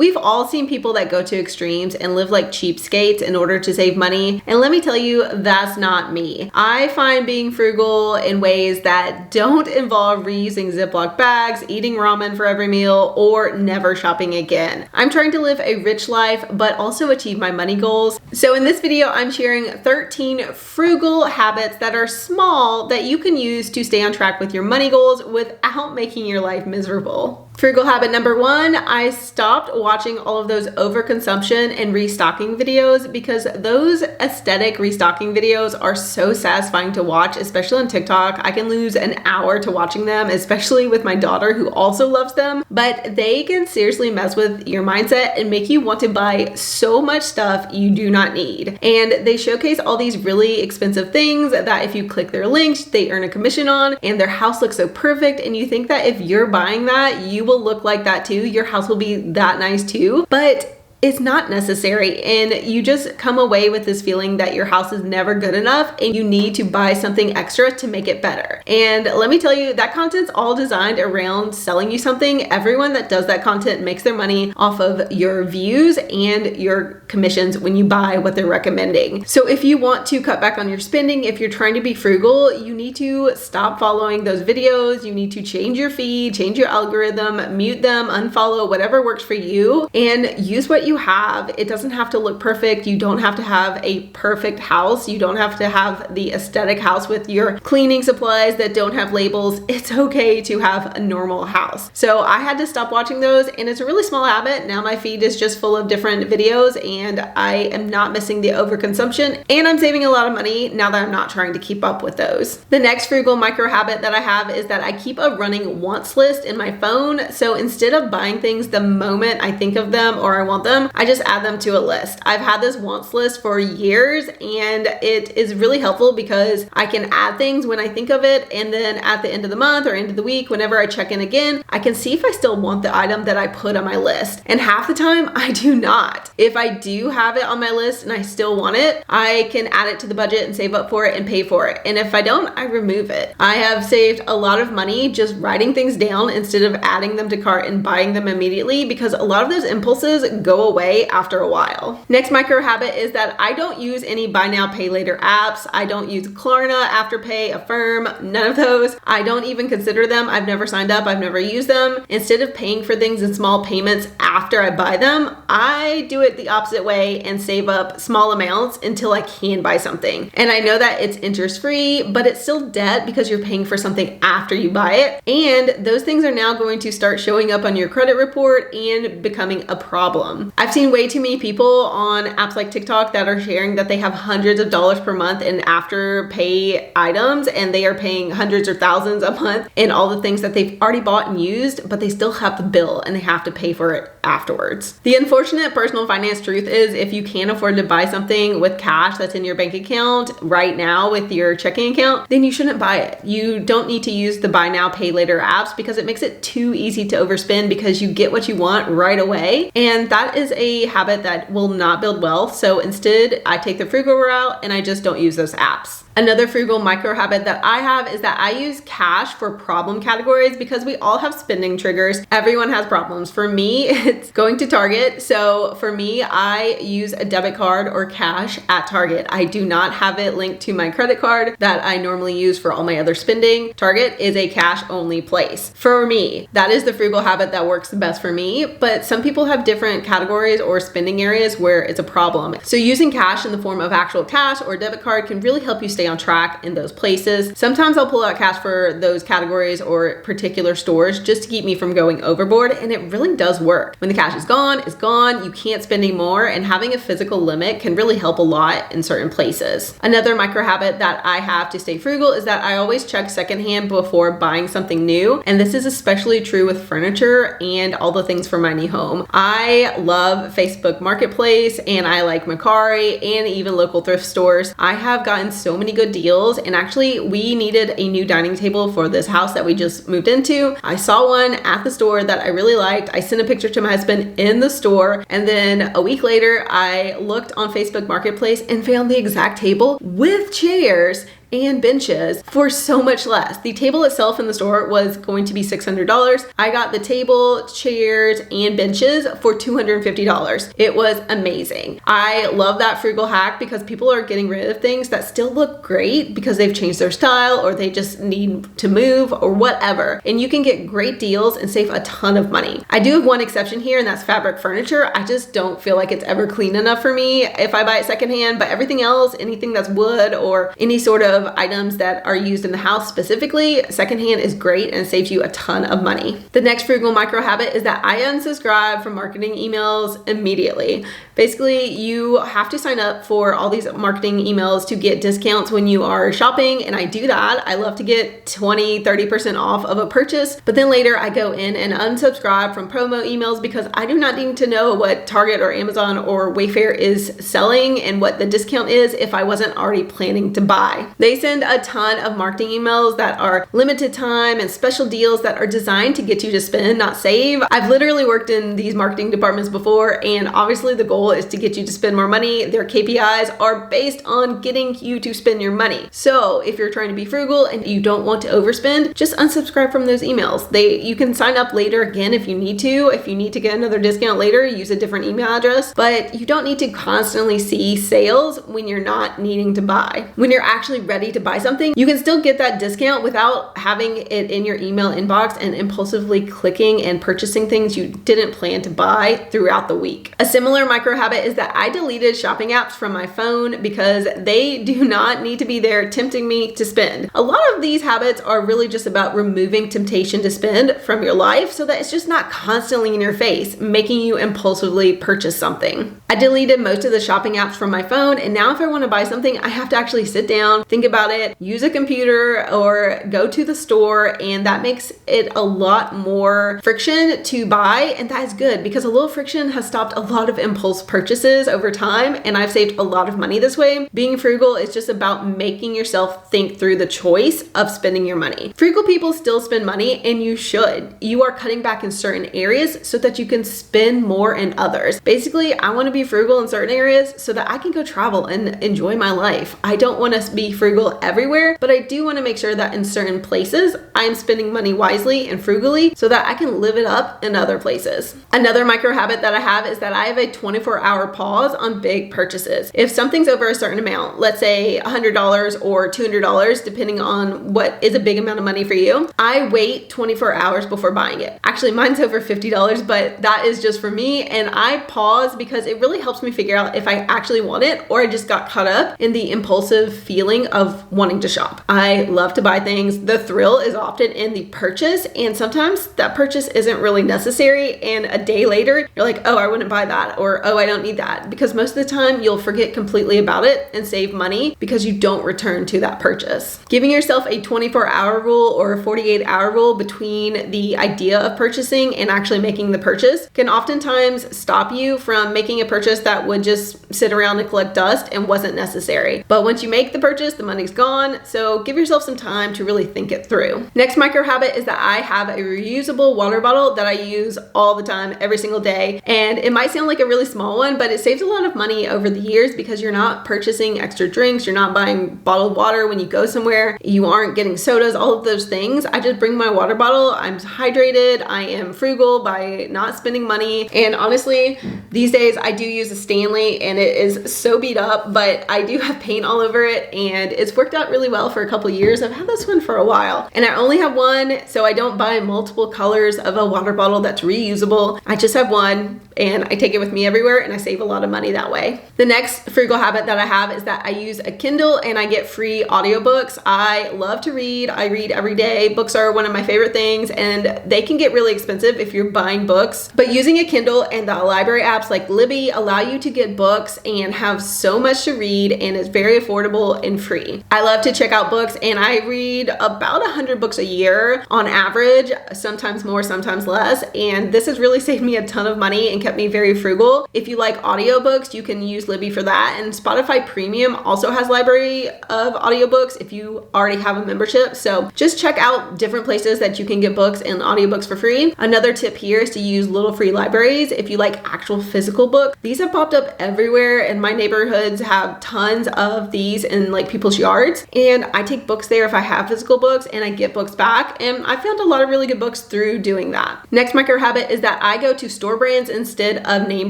We've all seen people that go to extremes and live like cheapskates in order to save money. And let me tell you, that's not me. I find being frugal in ways that don't involve reusing Ziploc bags, eating ramen for every meal, or never shopping again. I'm trying to live a rich life, but also achieve my money goals. So in this video, I'm sharing 13 frugal habits that are small that you can use to stay on track with your money goals without making your life miserable. Frugal habit number 1, I stopped watching all of those overconsumption and restocking videos because those aesthetic restocking videos are so satisfying to watch, especially on TikTok. I can lose an hour to watching them, especially with my daughter who also loves them, but they can seriously mess with your mindset and make you want to buy so much stuff you do not need. And they showcase all these really expensive things that if you click their links, they earn a commission on, and their house looks so perfect, and you think that if you're buying that, you will look like that too. Your house will be that nice too, but it's not necessary, and you just come away with this feeling that your house is never good enough and you need to buy something extra to make it better. And let me tell you, that content's all designed around selling you something. Everyone that does that content makes their money off of your views and your commissions when you buy what they're recommending. So if you want to cut back on your spending, if you're trying to be frugal, you need to stop following those videos. You need to change your feed, change your algorithm, mute them, unfollow, whatever works for you, and use what you have. It doesn't have to look perfect. You don't have to have a perfect house. You don't have to have the aesthetic house with your cleaning supplies that don't have labels. It's okay to have a normal house. So I had to stop watching those, and it's a really small habit. Now my feed is just full of different videos, and I am not missing the overconsumption, and I'm saving a lot of money now that I'm not trying to keep up with those. The next frugal micro habit that I have is that I keep a running wants list in my phone. So instead of buying things the moment I think of them or I want them, I just add them to a list. I've had this wants list for years, and it is really helpful because I can add things when I think of it, and then at the end of the month or end of the week, whenever I check in again, I can see if I still want the item that I put on my list. And half the time I do not. If I do have it on my list and I still want it, I can add it to the budget and save up for it and pay for it. And if I don't, I remove it. I have saved a lot of money just writing things down instead of adding them to cart and buying them immediately, because a lot of those impulses go away after a while. Next micro habit is that I don't use any buy now pay later apps. I don't use Klarna, Afterpay, Affirm, none of those. I don't even consider them. I've never signed up. I've never used them. Instead of paying for things in small payments after I buy them, I do it the opposite way and save up small amounts until I can buy something. And I know that it's interest free, but it's still debt because you're paying for something after you buy it. And those things are now going to start showing up on your credit report and becoming a problem. I've seen way too many people on apps like TikTok that are sharing that they have hundreds of dollars per month in Afterpay items, and they are paying hundreds or thousands a month in all the things that they've already bought and used, but they still have the bill and they have to pay for it afterwards. The unfortunate personal finance truth is if you can't afford to buy something with cash that's in your bank account right now with your checking account, then you shouldn't buy it. You don't need to use the buy now pay later apps because it makes it too easy to overspend because you get what you want right away, and that is a habit that will not build wealth. So instead, I take the frugal route and I just don't use those apps. Another frugal micro habit that I have is that I use cash for problem categories because we all have spending triggers. Everyone has problems. For me, it's going to Target. So for me, I use a debit card or cash at Target. I do not have it linked to my credit card that I normally use for all my other spending. Target is a cash only place. For me, that is the frugal habit that works the best for me, but some people have different categories or spending areas where it's a problem. So using cash in the form of actual cash or debit card can really help you stay on track in those places. Sometimes I'll pull out cash for those categories or particular stores just to keep me from going overboard, and it really does work. When the cash is gone, it's gone. You can't spend any more, and having a physical limit can really help a lot in certain places. Another micro habit that I have to stay frugal is that I always check secondhand before buying something new, and this is especially true with furniture and all the things for my new home. I love Facebook Marketplace, and I like Mercari and even local thrift stores. I have gotten so many good deals, and actually we needed a new dining table for this house that we just moved into. I saw one at the store that I really liked. I sent a picture to my husband in the store, and then a week later I looked on Facebook Marketplace and found the exact table with chairs and benches for so much less. The table itself in the store was going to be $600. I got the table, chairs, and benches for $250. It was amazing. I love that frugal hack because people are getting rid of things that still look great because they've changed their style or they just need to move or whatever. And you can get great deals and save a ton of money. I do have one exception here, and that's fabric furniture. I just don't feel like it's ever clean enough for me if I buy it secondhand, but everything else, anything that's wood or any sort of items that are used in the house specifically, secondhand is great and saves you a ton of money. The next frugal micro habit is that I unsubscribe from marketing emails immediately. Basically, you have to sign up for all these marketing emails to get discounts when you are shopping, and I do that. I love to get 20-30% off of a purchase, but then later I go in and unsubscribe from promo emails because I do not need to know what Target or Amazon or Wayfair is selling and what the discount is if I wasn't already planning to buy. They send a ton of marketing emails that are limited time and special deals that are designed to get you to spend, not save. I've literally worked in these marketing departments before, and obviously the goal is to get you to spend more money. Their KPIs are based on getting you to spend your money. So if you're trying to be frugal and you don't want to overspend, just unsubscribe from those emails. You can sign up later again if you need to. If you need to get another discount later, use a different email address, but you don't need to constantly see sales when you're not needing to buy. When you're actually ready to buy something, you can still get that discount without having it in your email inbox and impulsively clicking and purchasing things you didn't plan to buy throughout the week. A similar micro habit is that I deleted shopping apps from my phone because they do not need to be there tempting me to spend. A lot of these habits are really just about removing temptation to spend from your life so that it's just not constantly in your face, making you impulsively purchase something. I deleted most of the shopping apps from my phone, and now if I want to buy something, I have to actually sit down, think about it, use a computer, or go to the store, and that makes it a lot more friction to buy, and that is good because a little friction has stopped a lot of impulse purchases over time, and I've saved a lot of money this way. Being frugal is just about making yourself think through the choice of spending your money. Frugal people still spend money, and you should. You are cutting back in certain areas so that you can spend more in others. Basically, I want to be frugal in certain areas so that I can go travel and enjoy my life. I don't want to be frugal everywhere, but I do want to make sure that in certain places, I am spending money wisely and frugally so that I can live it up in other places. Another micro habit that I have is that I have a 24-hour pause on big purchases. If something's over a certain amount, let's say $100 or $200, depending on what is a big amount of money for you, I wait 24 hours before buying it. Actually, mine's over $50, but that is just for me, and I pause because it really helps me figure out if I actually want it or I just got caught up in the impulsive feeling of wanting to shop. I love to buy things. The thrill is often in the purchase, and sometimes that purchase isn't really necessary, and a day later, you're like, oh, I wouldn't buy that, or oh, I don't need that, because most of the time you'll forget completely about it and save money because you don't return to that purchase. Giving yourself a 24-hour rule or a 48-hour rule between the idea of purchasing and actually making the purchase can oftentimes stop you from making a purchase that would just sit around and collect dust and wasn't necessary. But once you make the purchase, the money's gone, so give yourself some time to really think it through. Next micro habit is that I have a reusable water bottle that I use all the time, every single day, and it might sound like a really small one, but it saves a lot of money over the years because you're not purchasing extra drinks, you're not buying bottled water when you go somewhere, you aren't getting sodas, all of those things. I just bring my water bottle, I'm hydrated, I am frugal by not spending money, and honestly, these days I do use a Stanley and it is so beat up, but I do have paint all over it and it's worked out really well for a couple years. I've had this one for a while and I only have one, so I don't buy multiple colors of a water bottle that's reusable. I just have one and I take it with me everywhere and I save a lot of money that way. The next frugal habit that I have is that I use a Kindle and I get free audiobooks. I love to read. I read every day. Books are one of my favorite things and they can get really expensive if you're buying books, but using a Kindle and the library apps like Libby allow you to get books and have so much to read, and it's very affordable and free. I love to check out books and I read about 100 books a year on average, sometimes more, sometimes less, and this has really saved me a ton of money and kept me very frugal. If you like audiobooks, you can use Libby for that, and Spotify Premium also has library of audiobooks if you already have a membership, so just check out different places that you can get books and audiobooks for free. Another tip here is to use little free libraries if you like actual physical books. These have popped up everywhere and my neighborhoods have tons of these in like people's Yards, and I take books there if I have physical books, and I get books back, and I found a lot of really good books through doing that. Next micro habit is that I go to store brands instead of name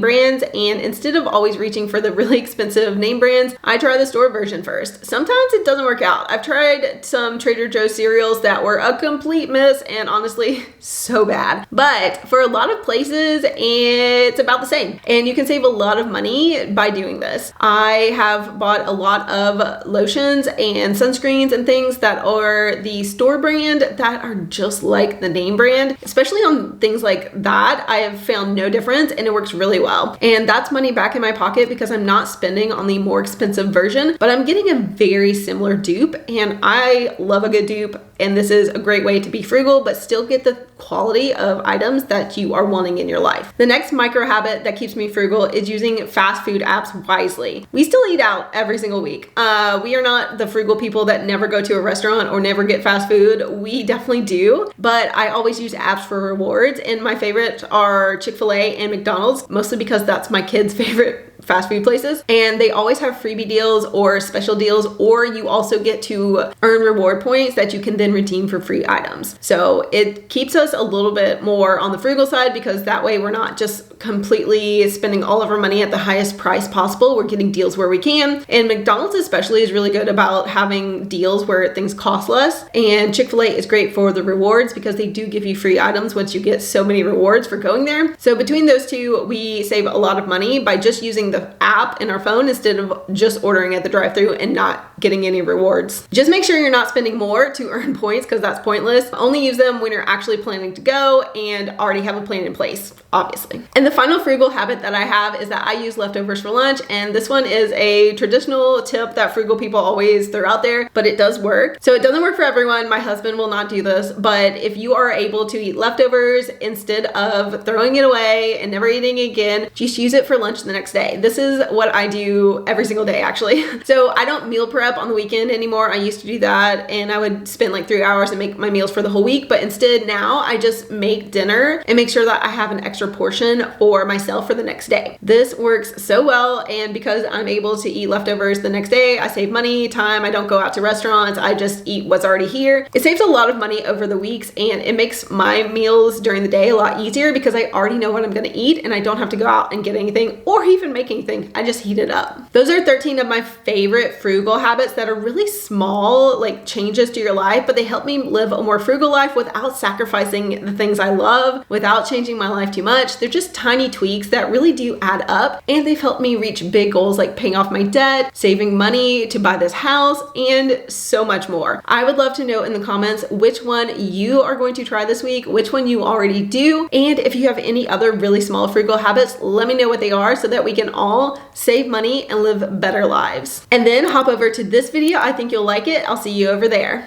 brands, and instead of always reaching for the really expensive name brands, I try the store version first. Sometimes it doesn't work out. I've tried some Trader Joe's cereals that were a complete miss, and honestly, so bad. But for a lot of places, it's about the same, and you can save a lot of money by doing this. I have bought a lot of lotions and sunscreens and things that are the store brand that are just like the name brand. Especially on things like that, I have found no difference, and it works really well. And that's money back in my pocket because I'm not spending on the more expensive version, but I'm getting a very similar dupe, and I love a good dupe, and this is a great way to be frugal but still get the quality of items that you are wanting in your life. The next micro habit that keeps me frugal is using fast food apps wisely. We still eat out every single week. We are not the frugal people that never go to a restaurant or never get fast food. We definitely do, but I always use apps for rewards, and my favorite are Chick-fil-A and McDonald's, mostly because that's my kids' favorite fast food places, and they always have freebie deals or special deals, or you also get to earn reward points that you can then redeem for free items. So it keeps us a little bit more on the frugal side, because that way we're not just completely spending all of our money at the highest price possible. We're getting deals where we can, and McDonald's especially is really good about having deals where things cost less, and Chick-fil-A is great for the rewards because they do give you free items once you get so many rewards for going there. So between those two, we save a lot of money by just using the app in our phone instead of just ordering at the drive-thru and not getting any rewards. Just make sure you're not spending more to earn points, because that's pointless. Only use them when you're actually planning to go and already have a plan in place, obviously. And the final frugal habit that I have is that I use leftovers for lunch, and this one is a traditional tip that frugal people always throw out there, but it does work. So it doesn't work for everyone. My husband will not do this, but if you are able to eat leftovers instead of throwing it away and never eating it again, just use it for lunch the next day. This is what I do every single day, actually. So I don't meal prep on the weekend anymore. I used to do that, and I would spend like 3 hours and make my meals for the whole week, but instead now I just make dinner and make sure that I have an extra portion for myself for the next day. This works so well, and because I'm able to eat leftovers the next day, I save money, time. I don't go out to restaurants. I just eat what's already here. It saves a lot of money over the weeks, and it makes my meals during the day a lot easier because I already know what I'm gonna eat, and I don't have to go out and get anything or even make anything. I just heat it up. Those are 13 of my favorite frugal habits that are really small, like changes to your life, but they help me live a more frugal life without sacrificing the things I love, without changing my life too much. They're just tiny tweaks that really do add up, and they've helped me reach big goals like paying off my debt, saving money to buy this house, and so much more. I would love to know in the comments which one you are going to try this week, which one you already do, and if you have any other really small frugal habits, let me know what they are so that we can all save money and live better lives. And then hop over to this video. I think you'll like it. I'll see you over there.